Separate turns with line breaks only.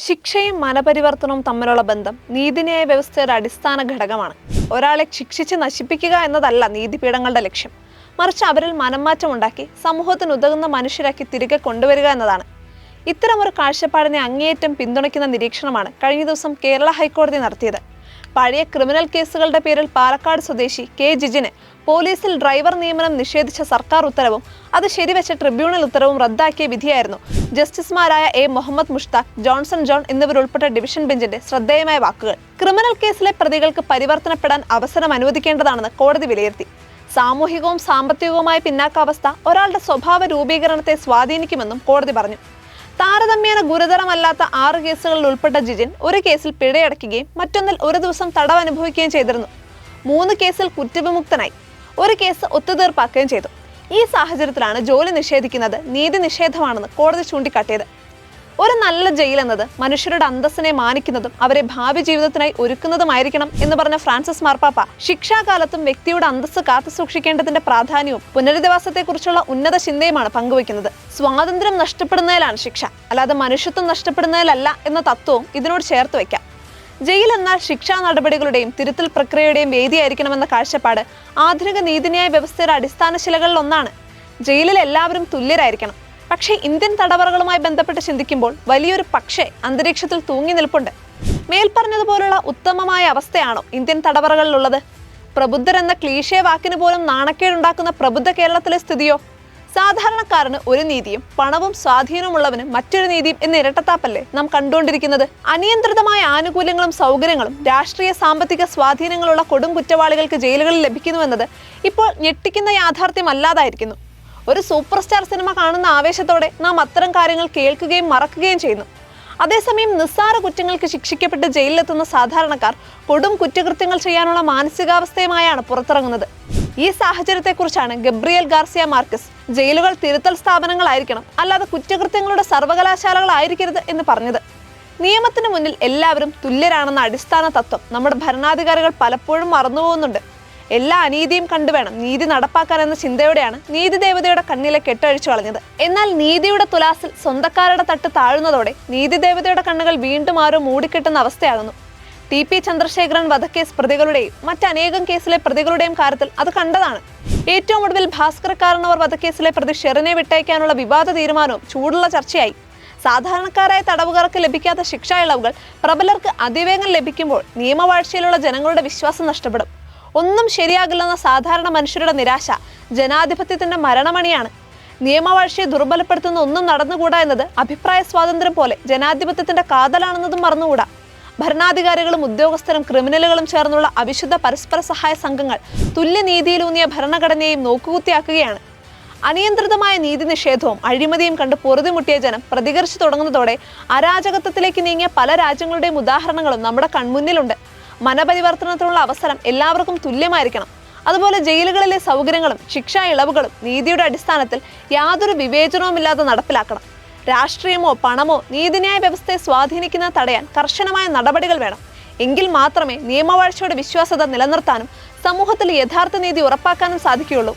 ശിക്ഷയും മനപരിവർത്തനവും തമ്മിലുള്ള ബന്ധം നീതിന്യായ വ്യവസ്ഥയുടെ അടിസ്ഥാന ഘടകമാണ്. ഒരാളെ ശിക്ഷിച്ച് നശിപ്പിക്കുക എന്നതല്ല നീതിപീഠങ്ങളുടെ ലക്ഷ്യം, മറിച്ച് അവരിൽ മനംമാറ്റം ഉണ്ടാക്കി സമൂഹത്തിന് ഉതകുന്ന മനുഷ്യരാക്കി തിരികെ കൊണ്ടുവരിക എന്നതാണ്. ഇത്തരമൊരു കാഴ്ചപ്പാടിനെ അങ്ങേയറ്റം പിന്തുണയ്ക്കുന്ന നിരീക്ഷണമാണ് കഴിഞ്ഞ ദിവസം കേരള ഹൈക്കോടതി നടത്തിയത്. പഴയ ക്രിമിനൽ കേസുകളുടെ പേരിൽ പാലക്കാട് സ്വദേശി കെ ജിജിന് പോലീസിൽ ഡ്രൈവർ നിയമനം നിഷേധിച്ച സർക്കാർ ഉത്തരവും അത് ശരിവെച്ച ട്രിബ്യൂണൽ ഉത്തരവും റദ്ദാക്കിയ വിധിയായിരുന്നു ജസ്റ്റിസുമാരായ A Muhammad Mushtaq, Johnson John എന്നിവരുൾപ്പെട്ട ഡിവിഷൻ ബെഞ്ചിന്റെ ശ്രദ്ധേയമായ വാക്കുകൾ. ക്രിമിനൽ കേസിലെ പ്രതികൾക്ക് പരിവർത്തനപ്പെടാൻ അവസരം അനുവദിക്കേണ്ടതാണെന്ന് കോടതി വിലയിരുത്തി. സാമൂഹികവും സാമ്പത്തികവുമായ പിന്നാക്കാവസ്ഥ ഒരാളുടെ സ്വഭാവ രൂപീകരണത്തെ സ്വാധീനിക്കുമെന്നും കോടതി പറഞ്ഞു. താരതമ്യേന ഗുരുതരമല്ലാത്ത 6 കേസുകളിൽ ഉൾപ്പെട്ട ജിജിൻ ഒരു കേസിൽ പിഴയടയ്ക്കുകയും മറ്റൊന്നിൽ 1 ദിവസം തടവ് അനുഭവിക്കുകയും ചെയ്തിരുന്നു. 3 കേസിൽ കുറ്റവിമുക്തനായി, 1 കേസ് ഒത്തുതീർപ്പാക്കുകയും ചെയ്തു. ഈ സാഹചര്യത്തിലാണ് ജോലി നിഷേധിക്കുന്നത് നീതി നിഷേധമാണെന്ന് കോടതി ചൂണ്ടിക്കാട്ടിയത്. ഒരു നല്ല ജയിൽ എന്നത് മനുഷ്യരുടെ അന്തസ്സിനെ മാനിക്കുന്നതും അവരെ ഭാവി ജീവിതത്തിനായി ഒരുക്കുന്നതുമായിരിക്കണം എന്ന് പറഞ്ഞ ഫ്രാൻസിസ് മാർപ്പാപ്പ ശിക്ഷാകാലത്തും വ്യക്തിയുടെ അന്തസ്സ് കാത്തു സൂക്ഷിക്കേണ്ടതിന്റെ പ്രാധാന്യവും പുനരധിവാസത്തെക്കുറിച്ചുള്ള ഉന്നത ചിന്തയുമാണ് പങ്കുവയ്ക്കുന്നത്. സ്വാതന്ത്ര്യം നഷ്ടപ്പെടുന്നതിലാണ് ശിക്ഷ, അല്ലാതെ മനുഷ്യത്വം നഷ്ടപ്പെടുന്നതിലല്ല എന്ന തത്വവും ഇതിനോട് ചേർത്ത് വയ്ക്കാം. ജയിൽ എന്നാൽ ശിക്ഷാ നടപടികളുടെയും തിരുത്തൽ പ്രക്രിയയുടെയും വേദിയായിരിക്കണമെന്ന കാഴ്ചപ്പാട് ആധുനിക നീതിന്യായ വ്യവസ്ഥയുടെ അടിസ്ഥാന ശിലകളിൽ ഒന്നാണ്. ജയിലിൽ എല്ലാവരും തുല്യരായിരിക്കണം. പക്ഷേ ഇന്ത്യൻ തടവറകളുമായി ബന്ധപ്പെട്ട് ചിന്തിക്കുമ്പോൾ വലിയൊരു പക്ഷേ അന്തരീക്ഷത്തിൽ തൂങ്ങി നിൽപ്പുണ്ട്. മേൽപ്പറഞ്ഞതുപോലുള്ള ഉത്തമമായ അവസ്ഥയാണോ ഇന്ത്യൻ തടവറകളിലുള്ളത്? പ്രബുദ്ധരെന്ന ക്ലീശേ വാക്കിന് പോലും നാണക്കേടുണ്ടാക്കുന്ന പ്രബുദ്ധ കേരളത്തിലെ സ്ഥിതിയോ? സാധാരണക്കാരന് ഒരു നീതിയും പണവും സ്വാധീനമുള്ളവന് മറ്റൊരു നീതിയും എന്ന ഇരട്ടത്താപ്പല്ലേ നാം കണ്ടുകൊണ്ടിരിക്കുന്നത്? അനിയന്ത്രിതമായ ആനുകൂല്യങ്ങളും സൗകര്യങ്ങളും രാഷ്ട്രീയ സാമ്പത്തിക സ്വാധീനങ്ങളുള്ള കൊടും കുറ്റവാളികൾക്ക് ജയിലുകളിൽ ലഭിക്കുന്നുവെന്നത് ഇപ്പോൾ ഞെട്ടിക്കുന്ന യാഥാർത്ഥ്യമല്ലാതായിരിക്കുന്നു. ഒരു സൂപ്പർ സ്റ്റാർ സിനിമ കാണുന്ന ആവേശത്തോടെ നാം അത്തരം കാര്യങ്ങൾ കേൾക്കുകയും മറക്കുകയും ചെയ്യുന്നു. അതേസമയം നിസ്സാര കുറ്റങ്ങൾക്ക് ശിക്ഷിക്കപ്പെട്ട് ജയിലിലെത്തുന്ന സാധാരണക്കാർ കൊടും കുറ്റകൃത്യങ്ങൾ ചെയ്യാനുള്ള മാനസികാവസ്ഥയുമായാണ് പുറത്തിറങ്ങുന്നത്. ഈ സാഹചര്യത്തെക്കുറിച്ചാണ് ഗബ്രിയേൽ ഗാർസിയ മാർക്കസ് ജയിലുകൾ തിരുത്തൽ സ്ഥാപനങ്ങളായിരിക്കണം, അല്ലാതെ കുറ്റകൃത്യങ്ങളുടെ സർവകലാശാലകളായിരിക്കരുത് എന്ന് പറഞ്ഞത്. നിയമത്തിന് മുന്നിൽ എല്ലാവരും തുല്യരാണെന്ന അടിസ്ഥാന തത്വം നമ്മുടെ ഭരണാധികാരികൾ പലപ്പോഴും മറന്നുപോകുന്നുണ്ട്. എല്ലാ അനീതിയും കണ്ടുവേണം നീതി നടപ്പാക്കാൻ എന്ന ചിന്തയോടെയാണ് നീതി ദേവതയുടെ കണ്ണിലെ കെട്ടഴിച്ചു കളഞ്ഞത്. എന്നാൽ നീതിയുടെ തുലാസിൽ സ്വന്തക്കാരുടെ തട്ട് താഴുന്നതോടെ നീതി ദേവതയുടെ കണ്ണുകൾ വീണ്ടും ആരോ മൂടിക്കെട്ടുന്ന അവസ്ഥയാകുന്നു. TP ചന്ദ്രശേഖരൻ വധക്കേസ് പ്രതികളുടെയും മറ്റനേകം കേസിലെ പ്രതികളുടെയും കാര്യത്തിൽ അത് കണ്ടതാണ്. ഏറ്റവും ഒടുവിൽ ഭാസ്കരക്കാരനവർ വധക്കേസിലെ പ്രതി ഷെറിനെ വിട്ടയക്കാനുള്ള വിവാദ തീരുമാനവും ചൂടുള്ള ചർച്ചയായി. സാധാരണക്കാരായ തടവുകാർക്ക് ലഭിക്കാത്ത ശിക്ഷാ ഇളവുകൾ പ്രബലർക്ക് അതിവേഗം ലഭിക്കുമ്പോൾ നിയമവാഴ്ചയിലുള്ള ജനങ്ങളുടെ വിശ്വാസം നഷ്ടപ്പെടും. ഒന്നും ശരിയാകില്ലെന്ന സാധാരണ മനുഷ്യരുടെ നിരാശ ജനാധിപത്യത്തിന്റെ മരണമണിയാണ്. നിയമവാഴ്ചയെ ദുർബലപ്പെടുത്തുന്ന ഒന്നും നടന്നുകൂടാ എന്നത് അഭിപ്രായ സ്വാതന്ത്ര്യം പോലെ ജനാധിപത്യത്തിന്റെ കാതലാണെന്നതും മറന്നുകൂടാ. ഭരണാധികാരികളും ഉദ്യോഗസ്ഥരും ക്രിമിനലുകളും ചേർന്നുള്ള അവിശുദ്ധ പരസ്പര സഹായ സംഘങ്ങൾ തുല്യനീതിയിലൂന്നിയ ഭരണഘടനയെയും നോക്കുകുത്തിയാക്കുകയാണ്. അനിയന്ത്രിതമായ നീതി നിഷേധവും അഴിമതിയും കണ്ട് പൊറുതിമുട്ടിയ ജനം പ്രതികരിച്ചു തുടങ്ങുന്നതോടെ അരാജകത്വത്തിലേക്ക് നീങ്ങിയ പല രാജ്യങ്ങളുടെയും ഉദാഹരണങ്ങളും നമ്മുടെ കൺമുന്നിലുണ്ട്. മനപരിവർത്തനത്തിനുള്ള അവസരം എല്ലാവർക്കും തുല്യമായിരിക്കണം. അതുപോലെ ജയിലുകളിലെ സൗകര്യങ്ങളും ശിക്ഷാ ഇളവുകളും നീതിയുടെ അടിസ്ഥാനത്തിൽ യാതൊരു വിവേചനവുമില്ലാതെ നടപ്പിലാക്കണം. രാഷ്ട്രീയമോ പണമോ നീതിന്യായ വ്യവസ്ഥയെ സ്വാധീനിക്കുന്നത് തടയാൻ കർശനമായ നടപടികൾ വേണം. എങ്കിൽ മാത്രമേ നിയമവാഴ്ചയുടെ വിശ്വാസ്യത നിലനിർത്താനും സമൂഹത്തിൽ യഥാർത്ഥ നീതി ഉറപ്പാക്കാനും സാധിക്കുകയുള്ളൂ.